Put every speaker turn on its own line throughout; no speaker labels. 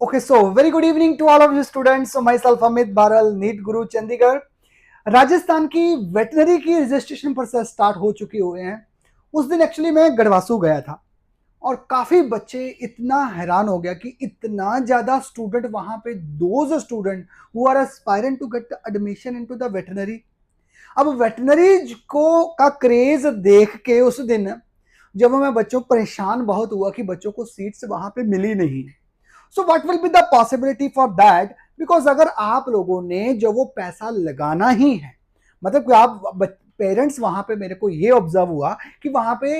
Okay, so very good evening to all of you students. So myself Amit Baral, NEET Guru Chandigarh. Rajasthan की veterinary की registration process start हो चुके हुए हैं। उस दिन एक्चुअली मैं गढ़वासू गया था और काफी बच्चे इतना हैरान हो गया कि इतना ज्यादा स्टूडेंट वहां पे, those student who are aspirant to get admission into the veterinary. अब वेटनरी को का क्रेज देख के उस दिन जब मैं बच्चों परेशान बहुत हुआ कि बच्चों को सीट्स वहां पे मिली नहीं। So what will be the possibility for that, because अगर आप लोगों ने जो वो पैसा लगाना ही है, मतलब कि आप पेरेंट्स वहां पे, मेरे को ये ऑब्जर्व हुआ कि वहां पे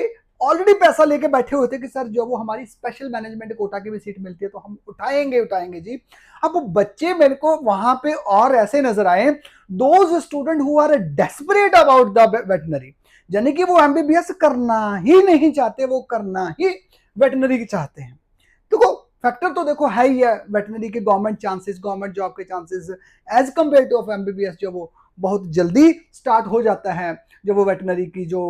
ऑलरेडी पैसा लेके बैठे हुए थे कि सर जो वो हमारी स्पेशल मैनेजमेंट कोटा की भी सीट मिलती है तो हम उठाएंगे उठाएंगे जी। अब वो बच्चे मेरे को वहां पे और ऐसे नजर आए, those student who are desperate about the veterinary, यानी कि वो एमबीबीएस करना ही नहीं चाहते, वो करना ही वेटनरी चाहते हैं। देखो फैक्टर तो देखो है ही है, वेटनरी के गवर्नमेंट चांसेस, गवर्नमेंट जॉब के chances as compare to of MBBS जो वो बहुत जल्दी स्टार्ट हो जाता है। जो वो वेटनरी की जो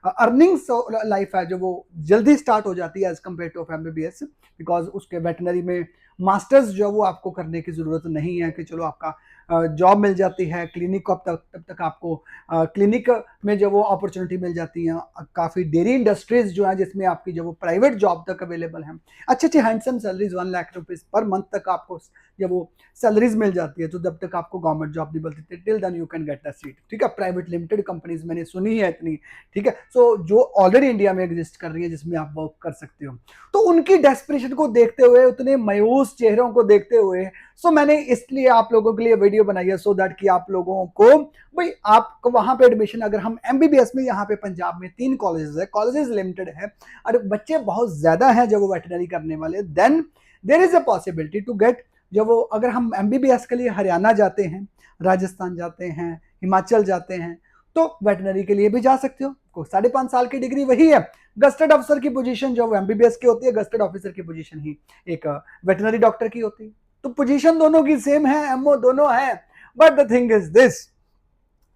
अर्निंग्स लाइफ है जो वो जल्दी स्टार्ट हो जाती है as compare to of MBBS, because उसके वेटनरी में मास्टर्स जो वो आपको करने की जरूरत नहीं है कि चलो आपका जॉब मिल जाती है, क्लिनिक को तब तक आपको क्लिनिक में जो वो अपॉर्चुनिटी मिल जाती है। काफ़ी डेयरी इंडस्ट्रीज जो है जिसमें आपकी जो वो प्राइवेट जॉब तक अवेलेबल है, अच्छी अच्छी handsome salaries 1 lakh rupees per month तक आपको जब वो सैलरीज मिल जाती है, तो जब तक आपको गवर्नमेंट जॉब नहीं मिलती till then you can get the seat. ठीक है, प्राइवेट लिमिटेड कंपनीज मैंने सुनी है इतनी। ठीक है, सो जो ऑलरेडी इंडिया में एग्जिस्ट कर रही है जिसमें आप वर्क कर सकते हो, तो उनकी डेस्परेशन को देखते हुए, उतने मायूस चेहरों को देखते हुए, सो मैंने इसलिए आप लोगों के लिए वीडियो बनाई है, सो दैट कि आप लोगों को भाई आपको वहां पे एडमिशन, अगर हम एमबीबीएस में यहाँ पे पंजाब में 3 कॉलेजेस है, कॉलेजेस लिमिटेड है और बच्चे बहुत ज्यादा हैं जो वो वेटनरी करने वाले, then there is a possibility to get. जब वो अगर हम एमबीबीएस के लिए हरियाणा जाते हैं, राजस्थान जाते हैं, हिमाचल जाते हैं, तो वेटनरी के लिए भी जा सकते हो। 5.5 साल की डिग्री वही है। गस्टेड अफसर की पोजीशन जो एमबीबीएस की होती है, गस्टेड ऑफिसर की पोजीशन ही एक वेटनरी डॉक्टर की होती है। तो पोजीशन दोनों की सेम है, एमओ दोनों है, but the thing is this.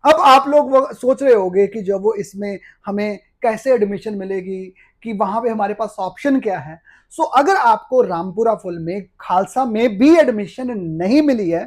अब आप लोग वो सोच रहे होंगे कि जब वो इसमें हमें कैसे एडमिशन मिलेगी, कि वहां पे हमारे पास ऑप्शन क्या है। सो अगर आपको रामपुरा फुल में, खालसा में भी एडमिशन नहीं मिली है,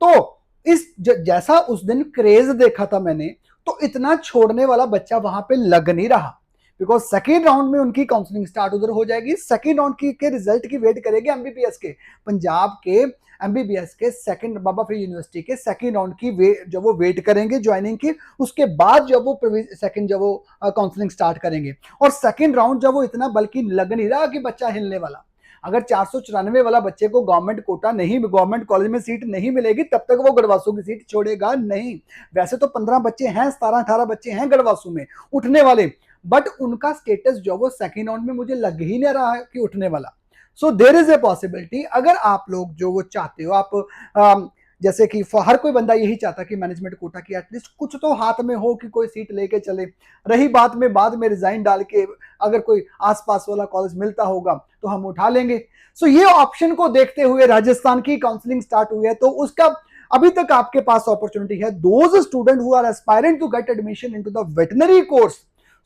तो इस जैसा उस दिन क्रेज देखा था मैंने, तो इतना छोड़ने वाला बच्चा वहां पे लग नहीं रहा, बिकॉज सेकेंड राउंड में उनकी काउंसलिंग स्टार्ट उधर हो जाएगी। सेकेंड राउंड के रिजल्ट की वेट करेंगे एमबीबीएस के, पंजाब के एमबीबीएस के सेकंड, बाबा फरीद यूनिवर्सिटी के सेकंड राउंड की जब वो वेट करेंगे ज्वाइनिंग की, उसके बाद जब वो सेकंड जब वो काउंसलिंग स्टार्ट करेंगे। और सेकंड राउंड जब वो इतना, बल्कि लग नहीं रहा कि बच्चा हिलने वाला। अगर 494 वाला बच्चे को गवर्नमेंट कोटा नहीं, गवर्नमेंट कॉलेज में सीट नहीं मिलेगी, तब तक वो गढ़वासू की सीट छोड़ेगा नहीं। वैसे तो 15 बच्चे हैं, 17-18 बच्चे हैं गढ़वासू में उठने वाले, बट उनका स्टेटस जो वो सेकेंड राउंड में मुझे लग ही नहीं रहा है कि उठने वाला। सो देर इज ए पॉसिबिलिटी, अगर आप लोग जो वो चाहते हो, आप जैसे कि हर कोई बंदा यही चाहता कि मैनेजमेंट कोटा की एटलीस्ट कुछ तो हाथ में हो कि कोई सीट लेके चले। रही बात में बाद में रिजाइन डाल के अगर कोई आसपास वाला कॉलेज मिलता होगा तो हम उठा लेंगे। सो ये ऑप्शन को देखते हुए राजस्थान की काउंसलिंग स्टार्ट हुई है, तो उसका अभी तक आपके पास अपॉर्चुनिटी है। Those student who are aspirant to get admission into the veterinary course,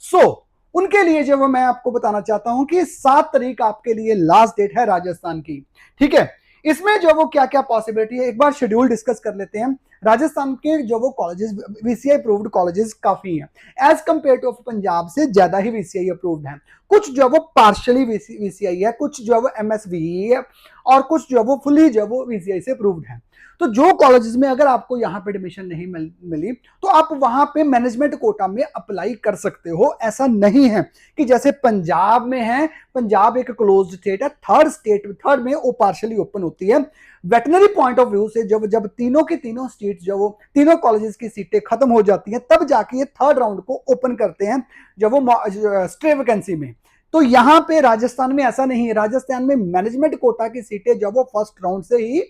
so उनके लिए जो मैं आपको बताना चाहता हूं कि 7 तारीख आपके लिए लास्ट डेट है राजस्थान की। ठीक है, इसमें जो वो क्या क्या पॉसिबिलिटी है, एक बार शेड्यूल डिस्कस कर लेते हैं। राजस्थान के जो वो कॉलेजेस, वीसीआई अप्रूव्ड कॉलेजेस काफी हैं एज कंपेयर टू पंजाब से, ज्यादा ही वीसीआई अप्रूव्ड हैं। कुछ जो वो पार्शियली वीसीआई है, कुछ जो वो एमएसवी है, और कुछ जो वो फुली जो वो वीसीआई से अप्रूव्ड है। तो जो कॉलेजेस में अगर आपको यहाँ पे एडमिशन नहीं मिली, तो आप वहां पे मैनेजमेंट कोटा में अप्लाई कर सकते हो। ऐसा नहीं है कि जैसे पंजाब में है, पंजाब एक क्लोज्ड स्टेट है, थर्ड में वो पार्शियली ओपन होती है। वेटनरी पॉइंट ऑफ व्यू से जब जब तीनों की तीनों स्टेट, जब वो तीनों कॉलेजेस की सीटें खत्म हो जाती हैं, तब जाके ये थर्ड राउंड को ओपन करते हैं जब वो स्टे वैकेंसी में। तो यहाँ पे राजस्थान में ऐसा नहीं है। राजस्थान में मैनेजमेंट कोटा की सीटें जब वो फर्स्ट राउंड से ही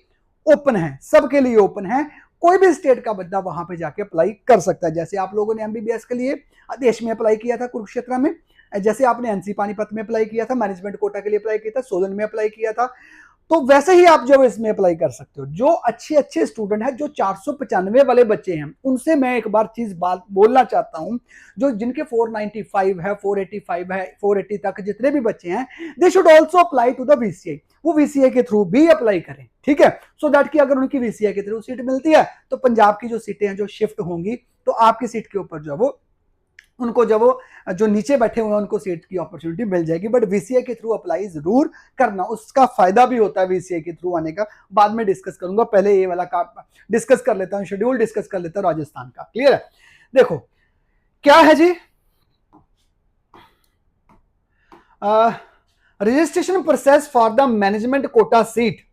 ओपन है, सबके लिए ओपन है। कोई भी स्टेट का बंदा वहां पे जाके अप्लाई कर सकता है। जैसे आप लोगों ने एमबीबीएस के लिए देश में अप्लाई किया था कुरुक्षेत्र में, जैसे आपने एनसी पानीपत में अप्लाई किया था, मैनेजमेंट कोटा के लिए अप्लाई किया था, सोलन में अप्लाई किया था, तो वैसे ही आप जो इसमें अप्लाई कर सकते हो। जो अच्छे अच्छे स्टूडेंट हैं, जो 495 वाले बच्चे हैं, उनसे मैं एक बार चीज बात बोलना चाहता हूं, जो जिनके 495 है, 485 है, 480 तक जितने भी बच्चे हैं, they should also apply to the VCI. वो वीसीआई के थ्रू भी अप्लाई करें, ठीक है, सो दैट कि अगर उनकी वीसीआई के थ्रू सीट मिलती है तो पंजाब की जो सीटें हैं जो शिफ्ट होंगी, तो आपकी सीट के ऊपर जो वो उनको जब वो जो नीचे बैठे हुए हैं उनको सीट की अपॉर्चुनिटी मिल जाएगी। बट वीसीआई के थ्रू अप्लाई जरूर करना, उसका फायदा भी होता है वीसीआई के थ्रू आने का, बाद में डिस्कस करूंगा, पहले ये वाला काम डिस्कस कर लेता हूं, शेड्यूल डिस्कस कर लेता हूं राजस्थान का। क्लियर है? देखो क्या है जी, registration process for the management quota seat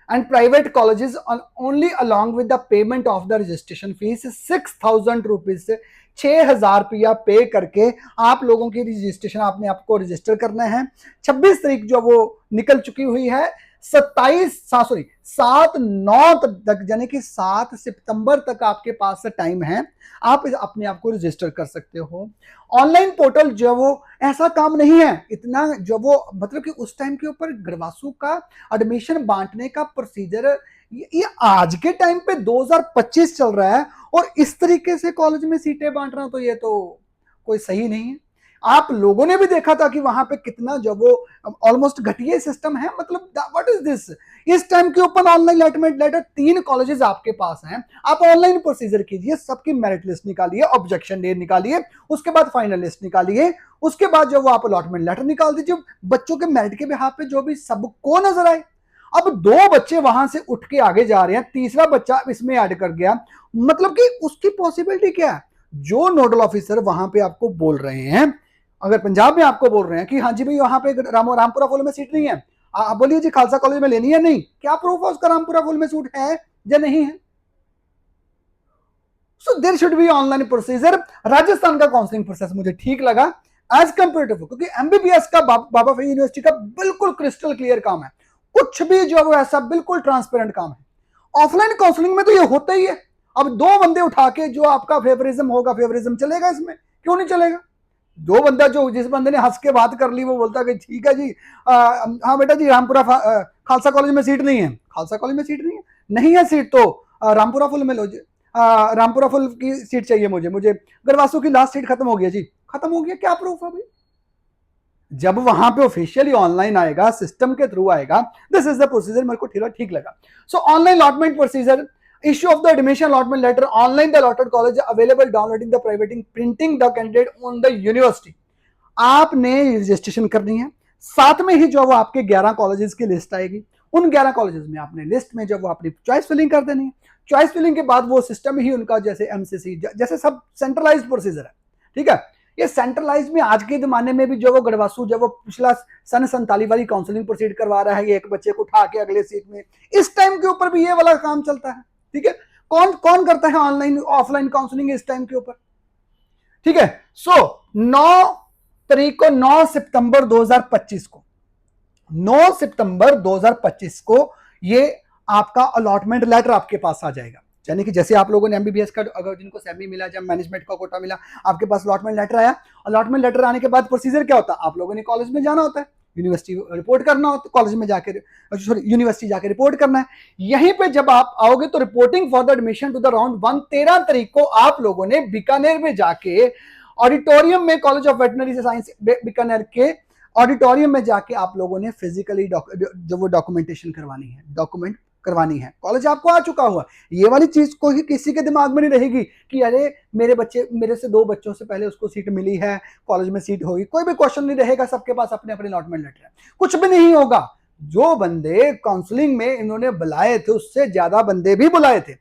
and private colleges on only along with the payment of the registration fees 6,000 rupees से 6,000 रुपया पे करके आप लोगों की रजिस्ट्रेशन आपने आपको रजिस्टर करना है। 26 तारीख जो वो निकल चुकी हुई है, 7/9 तक, यानी कि 7 सितंबर तक आपके पास टाइम है, आप अपने आप को रजिस्टर कर सकते हो। ऑनलाइन पोर्टल जो वो ऐसा काम नहीं है इतना, जो वो मतलब कि उस टाइम के ऊपर गढ़वासू का एडमिशन बांटने का प्रोसीजर ये आज के टाइम पे 2025 चल रहा है और इस तरीके से कॉलेज में सीटें बांट रहा, तो ये तो कोई सही नहीं है। आप लोगों ने भी देखा था कि वहां पे कितना जो वो ऑलमोस्ट घटिया सिस्टम है, मतलब व्हाट इज दिस। इस टाइम के ऊपर ऑनलाइन अलॉटमेंट लेटर 3 कॉलेजेस आपके पास हैं, आप ऑनलाइन प्रोसीजर कीजिए, सबकी मेरिट लिस्ट निकालिए, ऑब्जेक्शन डेट निकालिए, उसके बाद फाइनल लिस्ट निकालिए, उसके बाद जो वो आप अलॉटमेंट लेटर निकाल दीजिए बच्चों के मेरिट के बिहाफ पे जो भी सबको नजर आए। अब 2 बच्चे वहां से उठ के आगे जा रहे हैं, तीसरा बच्चा इसमें ऐड कर गया, मतलब कि उसकी पॉसिबिलिटी क्या है। जो नोडल ऑफिसर वहां पे आपको बोल रहे हैं, अगर पंजाब में आपको बोल रहे हैं कि हाँ जी भाई वहां पे रामपुरा फुल में सीट नहीं है, आप बोलिए जी खालसा कॉलेज में लेनी है, नहीं, क्या प्रूफ है उसका रामपुरा फुल में सीट है या नहीं है। So there should be online procedure. Rajasthan का काउंसलिंग प्रोसेस मुझे ठीक लगा एज कंपेयर टू, क्योंकि एमबीबीएस का बाबा फरीद यूनिवर्सिटी का बिल्कुल क्रिस्टल क्लियर काम है, कुछ भी जो वो ऐसा बिल्कुल ट्रांसपेरेंट काम है। ऑफलाइन काउंसलिंग में तो ये होता ही है। अब 2 बंदे उठा के जो आपका फेवरिज्म होगा, फेवरिज्म चलेगा इसमें, क्यों नहीं चलेगा। 2 बंदा जो जिस बंदे ने हंस के बात कर ली वो बोलता है कि ठीक है जी, हाँ बेटा जी रामपुरा खालसा कॉलेज में सीट नहीं है, खालसा कॉलेज में सीट नहीं है, नहीं है सीट तो रामपुरा फुल में लो जी, रामपुरा फुल की सीट चाहिए मुझे गढ़वासू की लास्ट सीट खत्म हो गया जी, खत्म हो गया, क्या प्रूफ है भाई। जब वहां पे ऑफिशियली ऑनलाइन आएगा, सिस्टम के थ्रू आएगा, दिस इज द प्रोसीजर, मेरे को ठीक लगा। सो online allotment procedure, issue of the admission allotment letter online, the allotted college available, downloading the privating, printing the candidate on the university। आपने registration करनी है, साथ में ही जो वो आपके 11 कॉलेजेस की लिस्ट आएगी, उन 11 कॉलेजेस में आपने लिस्ट में जब वो अपनी चॉइस फिलिंग कर देनी है, चॉइस फिलिंग के बाद वो सिस्टम ही उनका जैसे एमसीसी जैसे सब सेंट्रलाइज्ड प्रोसीजर है, ठीक है। ये सेंट्रलाइज में आज के जमाने में भी जो वो गढ़वासू जब वो पिछला सन 47 वाली काउंसलिंग प्रोसीड करवा रहा है, एक बच्चे को उठा के अगले सीट में, इस टाइम के ऊपर भी ये वाला काम चलता है, ठीक है। कौन कौन करता है ऑनलाइन ऑफलाइन काउंसलिंग इस टाइम के ऊपर, ठीक है। सो 9 तारीख को 9 सितंबर 2025 को 9 सितंबर 2025 को ये आपका अलॉटमेंट लेटर आपके पास आ जाएगा। यानी कि जैसे आप लोगों ने एमबीबीएस का अगर जिनको सेमी मिला, जब मैनेजमेंट का कोटा मिला, आपके पास अलॉटमेंट लेटर आया, अलॉटमेंट लेटर आने के बाद प्रोसीजर क्या होता है, आप लोगों ने कॉलेज में जाना होता है, यूनिवर्सिटी रिपोर्ट करना होता है, कॉलेज में जाके सॉरी यूनिवर्सिटी जाके रिपोर्ट करना है। यहीं पे जब आप आओगे तो reporting for the admission to the round 1 13 तारीख को आप लोगों ने बीकानेर में जाके ऑडिटोरियम में, college of veterinary science Bikaner के ऑडिटोरियम में जाके आप लोगों ने फिजिकली जो वो डॉक्यूमेंटेशन करवानी है। कॉलेज आपको आ चुका हुआ, ये वाली चीज को ही किसी के दिमाग में नहीं रहेगी कि अरे मेरे से 2 बच्चों से पहले उसको सीट मिली है, कॉलेज में सीट होगी, कोई भी क्वेश्चन नहीं रहेगा, सबके पास अपने अपने अलॉटमेंट लेटर है, कुछ भी नहीं होगा। जो बंदे काउंसलिंग में इन्होंने बुलाए थे उससे ज्यादा बंदे भी बुलाए थे।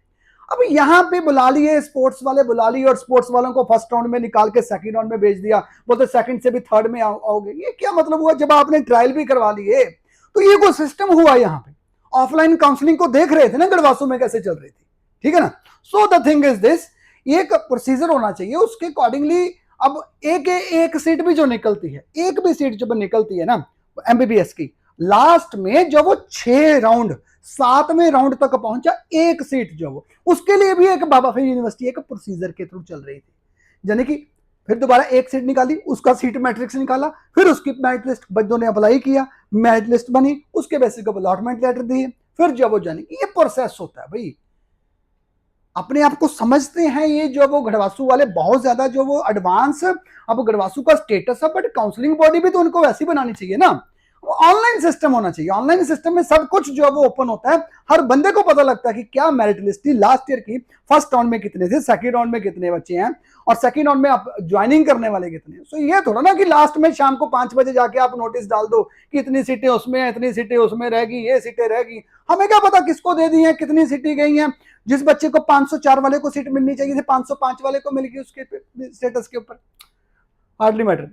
अब यहाँ पे बुला लिए, स्पोर्ट्स वाले बुला लिए और स्पोर्ट्स वालों को फर्स्ट राउंड में निकाल के सेकंड राउंड में भेज दिया, बोलते सेकंड से भी थर्ड में आओगे। ये क्या मतलब हुआ, जब आपने ट्रायल भी करवा लिए तो ये कोई सिस्टम हुआ। यहाँ पे ऑफलाइन काउंसलिंग को देख रहे थे ना गढ़वासू में कैसे चल रही थी, ठीक है ना। So the thing is this, एक प्रोसीजर होना चाहिए, उसके अकॉर्डिंगली अब एक सीट भी जो निकलती है, एक भी सीट जब निकलती है ना एमबीबीएस की, लास्ट में जब वो 6 राउंड 7वें राउंड तक पहुंचा, एक सीट जो वो उसके लिए भी एक बाबा फरीद यूनिवर्सिटी एक प्रोसीजर के थ्रू चल रही थी। यानी कि फिर दोबारा एक सीट निकाली, उसका सीट मैट्रिक्स निकाला, फिर उसकी मेरिट लिस्ट बच्चों ने अप्लाई किया, मेरिट लिस्ट बनी, उसके बेसिस पर अलॉटमेंट लेटर दिए, फिर जब वो जाने, ये प्रोसेस होता है भाई। अपने आप को समझते हैं ये जो वो गढ़वासू वाले बहुत ज्यादा जो वो एडवांस, अब गढ़वासू का स्टेटस है, बट काउंसलिंग बॉडी भी तो उनको वैसी बनानी चाहिए ना, ऑनलाइन सिस्टम होना चाहिए। ऑनलाइन सिस्टम में सब कुछ जो है वो ओपन होता है, हर बंदे को पता लगता है कि क्या मेरिट लिस्ट थी लास्ट ईयर की, फर्स्ट राउंड में कितने थे, सेकंड राउंड में कितने बच्चे हैं, और सेकंड राउंड में आप ज्वाइनिंग करने वाले कितने हैं। सो ये थोड़ा ना कि लास्ट में शाम को 5 बजे जाके आप नोटिस डाल दो कि इतनी सीटें उसमें, इतनी सीटें उसमें रहेगी, ये सीटें रहेगी। हमें क्या पता किसको दे दी है, कितनी सीटें गई हैं। जिस बच्चे को 504 वाले को सीट मिलनी चाहिए थी, 505 वाले को मिल गई उसके स्टेटस के ऊपर, हार्डली मैटर।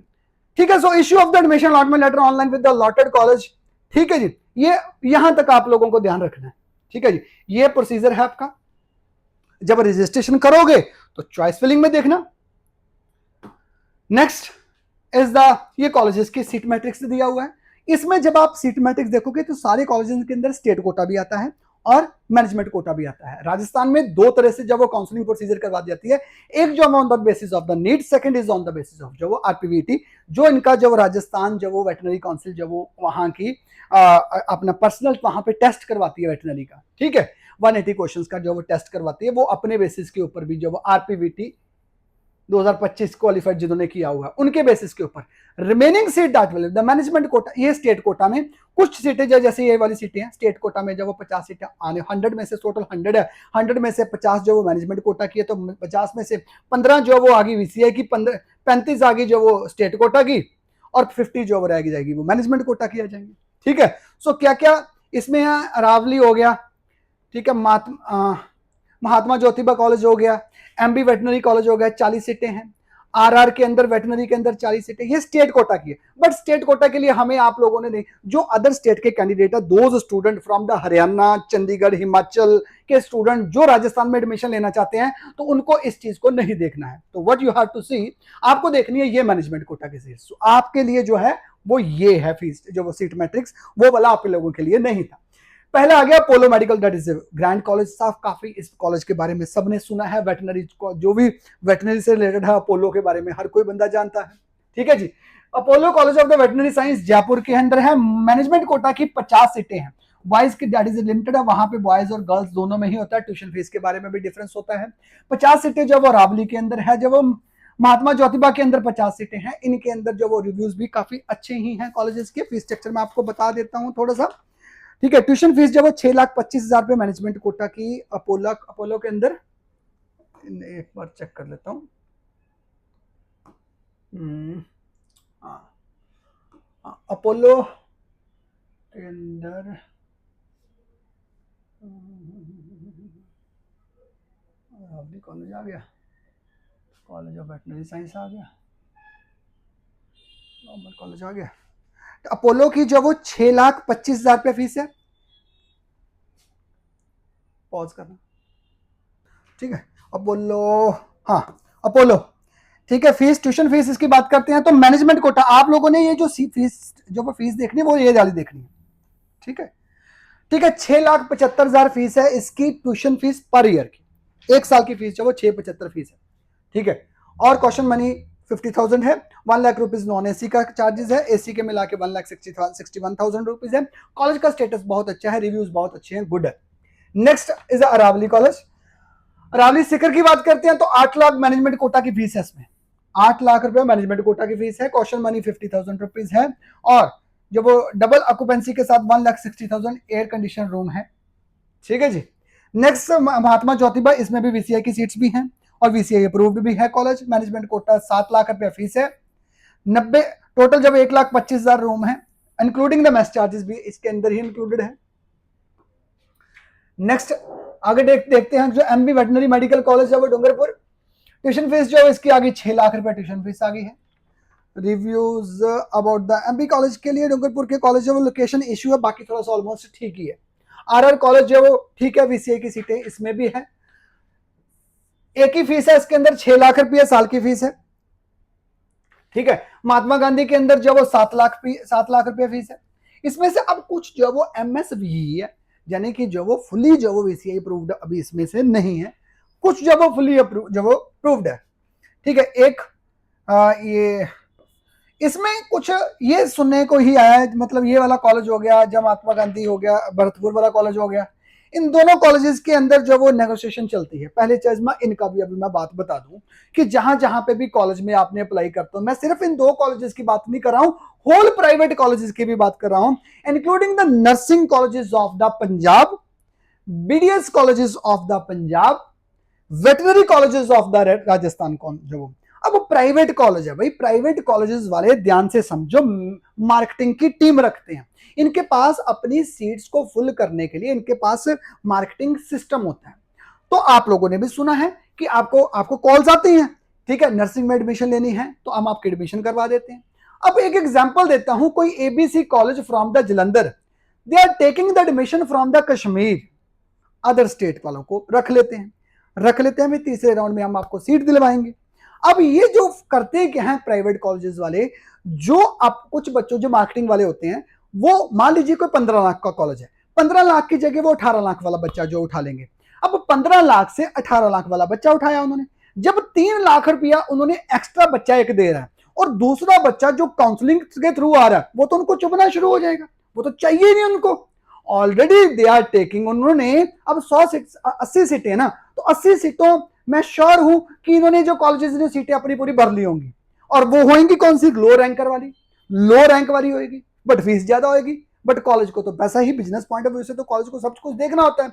ठीक है, so issue of the admission allotment letter online with the allotted college. ठीक है जी, ये यहां तक आप लोगों को ध्यान रखना है। ठीक है जी, ये प्रोसीजर है आपका। जब रजिस्ट्रेशन करोगे तो चॉइस फिलिंग में देखना। नेक्स्ट इज द, ये कॉलेजेस की सीट मैट्रिक्स दिया हुआ है। इसमें जब आप सीट मैट्रिक्स देखोगे तो सारे कॉलेजेस के अंदर स्टेट कोटा भी आता है और मैनेजमेंट कोटा भी आता है। राजस्थान में दो तरह से जब वो काउंसलिंग प्रोसीजर करवा दी जाती है, एक जो on the basis of the NEET, second is on the basis of जो वो आरपीवीटी, जो इनका जो राजस्थान जो वो वेटनरी काउंसिल जो वो वहां की अपना पर्सनल वहां पे टेस्ट करवाती है वेटनरी का। ठीक है, 180 क्वेश्चंस का जो वो टेस्ट करवाती है, वो अपने बेसिस के ऊपर भी जो वो आरपीवीटी 2025 क्वालिफाइड जिन्होंने किया हुआ है उनके बेसिस के ऊपर remaining seat that will the management Kota. ये स्टेट कोटा में कुछ सीटें जैसे ये वाली सीटें हैं स्टेट कोटा में, जब वो 50 सीटें आने, 100 में से टोटल 100 है, 100 में से 50 जो वो मैनेजमेंट कोटा की है, तो 50 में से 15 जो वो आगे वीसीआई की, 35 आगे जो वो स्टेट कोटा की, और 50 जो वो रह जाएगी वो मैनेजमेंट कोटा की आ जाएंगी। ठीक है, सो क्या क्या इसमें है, अरावली हो गया, ठीक है, महात्मा ज्योतिबा कॉलेज हो गया, एमबी वेटनरी कॉलेज हो गया, 40 सीटें हैं। आरआर के अंदर वेटनरी के अंदर 40 सीटें, ये स्टेट कोटा की है। बट स्टेट कोटा के लिए हमें आप लोगों ने नहीं, जो अदर स्टेट के कैंडिडेट है, those student from the Haryana, Chandigarh, Himachal के स्टूडेंट जो राजस्थान में एडमिशन लेना चाहते हैं, तो उनको इस चीज को नहीं देखना है। तो व्हाट यू हैव टू सी, आपको देखनी है ये मैनेजमेंट कोटा की सीट। so, आपके लिए जो है वो ये है फीस, जो वो सीट मैट्रिक्स, वो वाला आप लोगों के लिए नहीं था। पहला आ गया Apollo medical, that is grand college. साफ काफी इस कॉलेज के बारे में सबने सुना है, वेटनरी जो भी वेटनरी से रिलेटेड है अपोलो के बारे में हर कोई बंदा जानता है। ठीक है जी, Apollo college of the veterinary science Jaipur के अंदर है। मैनेजमेंट कोटा की 50 सीटें हैं, बॉयज की दैट इज लिमिटेड है, वहां पे बॉयज और गर्ल्स दोनों में ही होता है, ट्यूशन फीस के बारे में भी डिफरेंस होता है। 50 सीटें जो वो रावली के अंदर है, जो वो महात्मा ज्योतिबा के अंदर 50 सीटें हैं, इनके अंदर जो वो रिव्यूज भी काफी अच्छे ही हैं कॉलेजेस के। फीस स्ट्रक्चर में आपको बता देता हूँ थोड़ा सा। ठीक है, ट्यूशन फीस जब वो 6,25,000 रुपए मैनेजमेंट कोटा की अपोलो के अंदर, एक बार चेक कर लेता हूं। अपोलो के अंदर कॉलेज आ गया, कॉलेज ऑफ वेटनरी साइंस आ गया, नॉर्मल कॉलेज आ गया। अपोलो की जो वो 6,25,000 रुपये फीस है, पॉज करना। ठीक है, अपोलो, हाँ अपोलो, ठीक है, फीस, ट्यूशन फीस इसकी बात करते हैं। तो मैनेजमेंट कोटा आप लोगों ने ये जो फीस जो वो फीस देखनी है वो ये वाली देखनी है। ठीक है, ठीक है, 6,75,000 फीस है इसकी ट्यूशन फीस पर ईयर की, एक साल की फीस जो वो 6,75 फीस है। ठीक है, और क्वेश्चन मनी 50,000 है, 1 लाख रुपीज नॉन एसी का चार्जेस है, एसी के मिला के 1,61,000 रुपीज है। कॉलेज का स्टेटस बहुत अच्छा है, रिव्यूज बहुत अच्छे हैं, गुड है। Next is Aravali college. Aravali Sikar की बात करते हैं तो 8 लाख मैनेजमेंट कोटा की फीस है इसमें, 8 लाख रुपए मैनेजमेंट कोटा की फीस है। क्वेश्चन मनी 50,000 रुपीज है, और जो वो डबल ऑक्यूपेंसी के साथ 1,60,000 एयर कंडीशन रूम है। ठीक है जी, नेक्स्ट महात्मा ज्योतिबा, इसमें भी वीसीआई की सीट्स भी हैं और वीसीआई अप्रूव्ड भी है कॉलेज। मैनेजमेंट कोटा 7 लाख रुपया फीस है, 90 टोटल जब 1,25,000 रूम है, इंक्लूडिंग द मेस चार्जेस भी इसके अंदर ही इंक्लूडेड है। नेक्स्ट आगे देखते हैं जो एमबी वेटनरी मेडिकल कॉलेज है वो डूंगरपुर। ट्यूशन फीस जो है इसकी आगे 6 लाख रुपए ट्यूशन फीस आ गई है। Reviews about the MB college के लिए, डूंगरपुर के कॉलेज है वो लोकेशन इशू है, बाकी थोड़ा सा ऑलमोस्ट ठीक ही है। आरआर कॉलेज जो वो ठीक है, वीसीआई की सीटें इसमें भी है, एक ही फीस है इसके अंदर, 6 लाख रुपया साल की फीस है। ठीक है, महात्मा गांधी के अंदर जो वो 7 लाख रुपया फीस है। इसमें से अब कुछ जो वो एमएसवी है, यानी कि जो वो फुली जो वो वीसीआई अप्रूव्ड अभी इसमें से नहीं है, कुछ जो वो फुली जो वो अप्रूव्ड है। ठीक है, एक ये इसमें कुछ ये सुनने को ही आया है, मतलब ये वाला कॉलेज हो गया, जब महात्मा गांधी हो गया, भरतपुर वाला कॉलेज हो गया, इन दोनों कॉलेजेस के अंदर जो वो नेगोशिएशन चलती है। पहले चश्मा इनका भी अभी मैं बात बता दूं कि जहां जहां पे भी कॉलेज में आपने अप्लाई करते हो, मैं सिर्फ इन दो कॉलेजेस की बात नहीं कर रहा हूं, होल प्राइवेट कॉलेजेस की भी बात कर रहा हूं, including the nursing colleges of the Punjab, BDS colleges of the Punjab, veterinary colleges of the Rajasthan. कौन जो अब प्राइवेट कॉलेज है भाई, प्राइवेट कॉलेजेस वाले ध्यान से समझो, मार्केटिंग की टीम रखते हैं, इनके पास अपनी सीट्स को फुल करने के लिए इनके पास मार्केटिंग सिस्टम होता है। तो आप लोगों ने भी सुना है कि आपको आपको कॉल्स आती हैं, ठीक है, नर्सिंग में एडमिशन लेनी है तो हम आपकी एडमिशन करवा देते हैं। अब एक एग्जांपल देता हूं, कोई ABC college from the Jalandhar, they are taking the admission from the Kashmir, other state वालों को रख लेते हैं भी, तीसरे राउंड में हम आपको सीट दिलवाएंगे। अब ये जो करते क्या है प्राइवेट कॉलेजेस वाले, जो आप कुछ बच्चों जो मार्केटिंग वाले होते हैं, वो मान लीजिए कोई 15 लाख का कॉलेज है, 15 लाख की जगह वो 18 लाख वाला बच्चा जो उठा लेंगे। अब 15 लाख से 18 लाख वाला बच्चा उठाया उन्होंने, जब 3 लाख रुपया उन्होंने एक्स्ट्रा बच्चा एक दे रहा है, और दूसरा बच्चा जो काउंसलिंग के थ्रू आ रहा है, वो तो उनको चुभना शुरू हो जाएगा, वो तो चाहिए नहीं उनको, ऑलरेडी दे आर टेकिंग, उन्होंने अब 100 सीट 80 सीटें ना, तो 80 सीटों मैं श्योर हूं कि इन्होंने जो कॉलेजेस ने सीटें अपनी पूरी भर ली होंगी, और वो होंगी कौन सी, लो रैंकर वाली, लो रैंक वाली होगी, बट फीस ज्यादा होगी। बट कॉलेज को तो पैसा ही, बिजनेस पॉइंट ऑफ व्यू से तो कॉलेज को सब कुछ देखना होता है।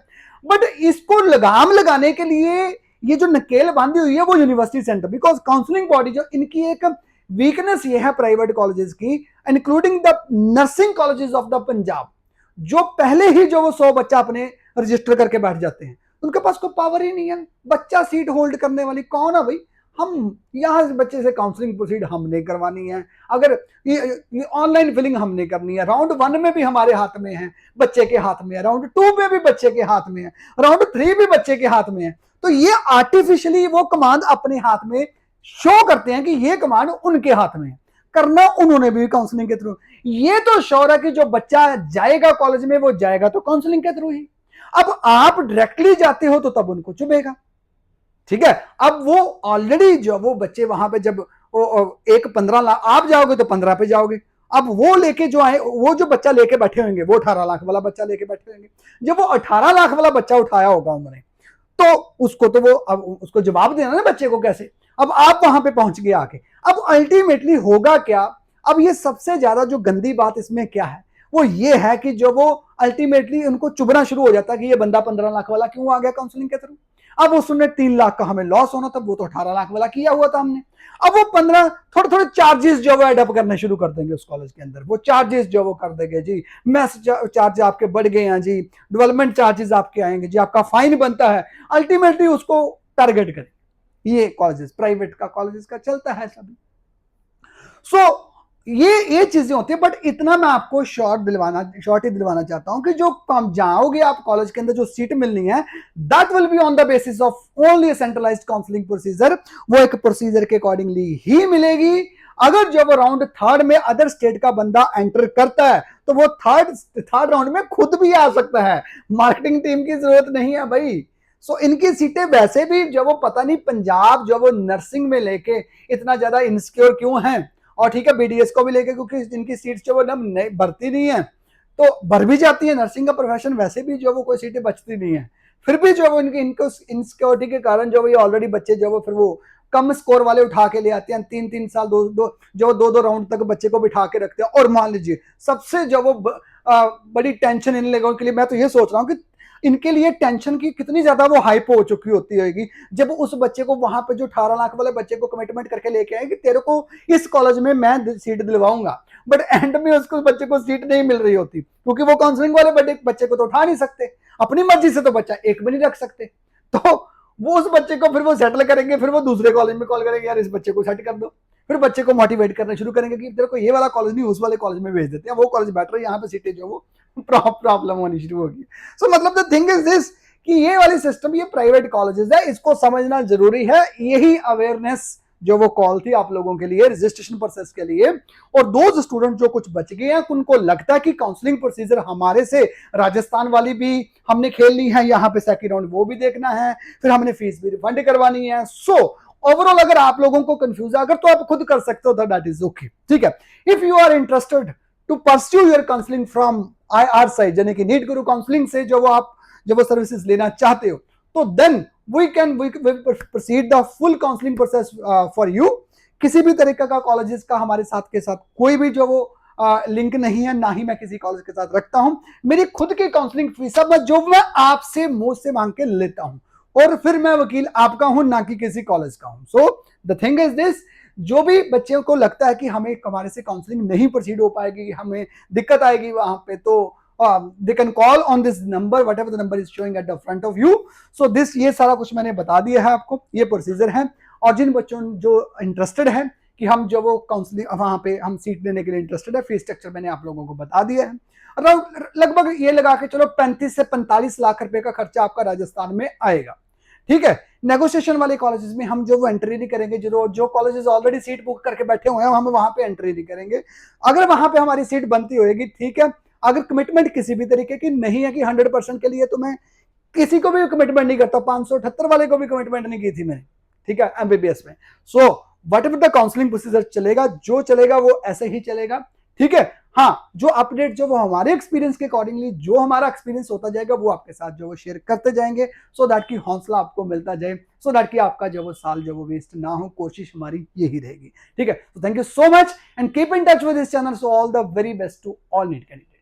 बट इसको लगाम लगाने के लिए ये जो नकेल बांधी हुई है वो university centre, because counselling body जो इनकी एक वीकनेस ये है प्राइवेट कॉलेजेस की, including the nursing colleges of the Punjab, जो पहले ही जो वो 100 बच्चा अपने रजिस्टर करके बैठ जाते हैं, उनके पास कोई पावर ही नहीं है, बच्चा सीट होल्ड करने वाली कौन है भाई, हम यहाँ से बच्चे से काउंसलिंग प्रोसीड हमने करवानी है, अगर ये ऑनलाइन फिलिंग हमने करनी है, राउंड 1 में भी हमारे हाथ में है, बच्चे के हाथ में है, राउंड 2 में भी बच्चे के हाथ में है, राउंड 3 भी बच्चे के हाथ में है। तो ये आर्टिफिशियली वो कमांड अपने हाथ में शो करते हैं कि ये कमांड उनके हाथ में है, करना उन्होंने भी काउंसलिंग के थ्रू। ये तो श्योर है कि जो बच्चा जाएगा कॉलेज में वो जाएगा तो काउंसलिंग के थ्रू ही। अब आप डायरेक्टली जाते हो तो तब उनको चुभेगा, ठीक है। अब वो ऑलरेडी जो वो बच्चे वहां पे जब एक 15 लाख आप जाओगे तो 15 पे जाओगे, अब वो लेके जो आए, वो जो बच्चा लेके बैठे होंगे वो 18 लाख वाला बच्चा लेके बैठे होंगे, जब वो 18 लाख वाला बच्चा उठाया होगा उन्होंने, तो उसको तो वो अब उसको जवाब देना ना बच्चे को कैसे। अब आप वहां पे पहुंच गए आके, अब अल्टीमेटली होगा क्या, अब ये सबसे ज्यादा जो गंदी बात इसमें क्या है, वो ये है कि जो वो अल्टीमेटली उनको चुभना शुरू हो जाता है कि ये बंदा 15 लाख वाला क्यों आ गया काउंसलिंग के थ्रू। अब उसने 3 लाख का हमें लॉस होना था, वो तो 18 लाख वाला किया हुआ था हमने। अब वो 15 थोड़े थोड़े चार्जेस जो वो एडअप करने शुरू कर देंगे उस कॉलेज के अंदर, वो चार्जेस जो वो कर देंगे जी, मेस चार्ज आपके बढ़ गए हैं जी, डेवलपमेंट चार्जेस आपके आएंगे जी, आपका फाइन बनता है, अल्टीमेटली उसको टारगेट करें। ये कॉलेजेस प्राइवेट का कॉलेजेस का चलता है सभी। सो ये चीजें होती है, बट इतना मैं आपको शॉर्ट ही दिलवाना चाहता हूं कि जो कम जाओगे आप कॉलेज के अंदर, जो सीट मिलनी है, that will be on the basis of only centralised counselling procedure, वो एक प्रोसीजर के अकॉर्डिंगली ही मिलेगी। अगर जब राउंड 3 में अदर स्टेट का बंदा एंटर करता है तो वो थर्ड राउंड में खुद भी आ सकता है, मार्केटिंग टीम की जरूरत नहीं है भाई। सो इनकी सीटें वैसे भी जो वो पता नहीं पंजाब जो वो नर्सिंग में लेके इतना ज्यादा इनसिक्योर क्यों है, और ठीक है बीडीएस को भी लेके क्योंकि इनकी सीट्स जो वो भरती नहीं है, तो भर भी जाती है, नर्सिंग का प्रोफेशन वैसे भी जो वो कोई सीटें बचती नहीं है, फिर भी जो वो इनको इनसिक्योरिटी के कारण जो वो ऑलरेडी बच्चे जो वो फिर वो कम स्कोर वाले उठा के ले आते हैं, 3-3 साल दो राउंड तक बच्चे को बिठा के रखते हैं। और मान लीजिए सबसे जो वो बड़ी टेंशन इन लोगों के लिए, मैं तो ये सोच रहा हूँ कि इनके लिए टेंशन की कितनी ज्यादा वो हाइप हो चुकी होती होगी जब उस बच्चे को वहां पे जो 18 लाख वाले बच्चे को कमिटमेंट करके लेके आए कि तेरे को इस कॉलेज में मैं सीट दिलवाऊंगा, बट एंड में उसको बच्चे को सीट नहीं मिल रही होती क्योंकि वो काउंसलिंग वाले बच्चे को तो उठा नहीं सकते, अपनी मर्जी से तो बच्चा एक भी नहीं रख सकते, तो वो उस बच्चे को फिर वो सेटल करेंगे, फिर वो दूसरे कॉलेज में कॉल करेंगे यार इस बच्चे को सेट कर दो, फिर बच्चे को मोटिवेट करना शुरू करेंगे कि तेरे को ये वाला कॉलेज नहीं उस वाले कॉलेज में भेज देते हैं, वो कॉलेज बेटर है, यहाँ पे सीटें जो वो प्रॉब्लम होनी शुरू होगी। सो मतलब द थिंग इज दिस कि ये वाली सिस्टम ये प्राइवेट कॉलेजेस है, इसको समझना जरूरी है, यही अवेयरनेस जो वो कॉल थी आप लोगों के लिए रजिस्ट्रेशन प्रोसेस के लिए। और दो स्टूडेंट जो कुछ बच गए हैं उनको लगता है कि काउंसलिंग प्रोसीजर हमारे से राजस्थान वाली भी हमने खेलनी है, यहाँ पे सेकंड राउंड वो भी देखना है, फिर हमने फीस भी रिफंड करवानी है, सो ओवरऑल अगर आप लोगों को कंफ्यूज है, अगर तो आप खुद कर सकते हो तो दैट इज ओके, ठीक है। If you are interested to pursue your counselling from IR side, यानी कि नीट गुरु काउंसलिंग से जो वो सर्विसेज लेना चाहते हो, तो then we proceed the full counselling process for you. किसी भी तरीके का कॉलेजेस का हमारे साथ के साथ कोई भी जो वो लिंक नहीं है, ना ही मैं किसी कॉलेज के साथ रखता हूं। मेरी खुद की काउंसलिंग फीस है जो मैं आपसे मुंह से मांग के लेता हूं, और फिर मैं वकील आपका हूं, ना कि किसी कॉलेज का हूं। So the thing is this, जो भी बच्चों को लगता है कि हमें हमारे से काउंसलिंग नहीं प्रोसीड हो पाएगी, हमें दिक्कत आएगी वहां पे, तो they can call on this number, what ever the number is showing at the front of you. So this, ये सारा कुछ मैंने बता दिया है आपको, ये प्रोसीजर है। और जिन बच्चों जो इंटरेस्टेड है कि हम जो वो काउंसलिंग वहां पे हम सीट लेने के लिए इंटरेस्टेड है, फीस स्ट्रक्चर मैंने आप लोगों को बता दिया है। लगभग ये लगा के चलो 35 से 45 लाख रुपए का खर्चा आपका राजस्थान में आएगा, ठीक है। नेगोशिएशन वाले कॉलेजेस में हम जो वो एंट्री नहीं करेंगे, जो कॉलेजेस ऑलरेडी सीट बुक करके बैठे हुए हैं हम वहां पे एंट्री नहीं करेंगे। अगर वहां पे हमारी सीट बनती होगी, ठीक है। अगर कमिटमेंट किसी भी तरीके की नहीं है कि 100% के लिए, तो मैं किसी को भी कमिटमेंट नहीं करता, 578 वाले को भी कमिटमेंट नहीं की थी मैंने, ठीक है, MBBS में। So what ever the counselling procedure चलेगा, जो चलेगा वो ऐसे ही चलेगा, ठीक है। हाँ, जो अपडेट जो वो हमारे एक्सपीरियंस के अकॉर्डिंगली जो हमारा एक्सपीरियंस होता जाएगा वो आपके साथ जो वो शेयर करते जाएंगे, सो दैट की हौसला आपको मिलता जाए, सो दैट की आपका जो वो साल जो वो वेस्ट ना हो। कोशिश हमारी यही रहेगी, ठीक है। तो thank you so much and keep in touch with this channel. So all the very best to all NEET candidate.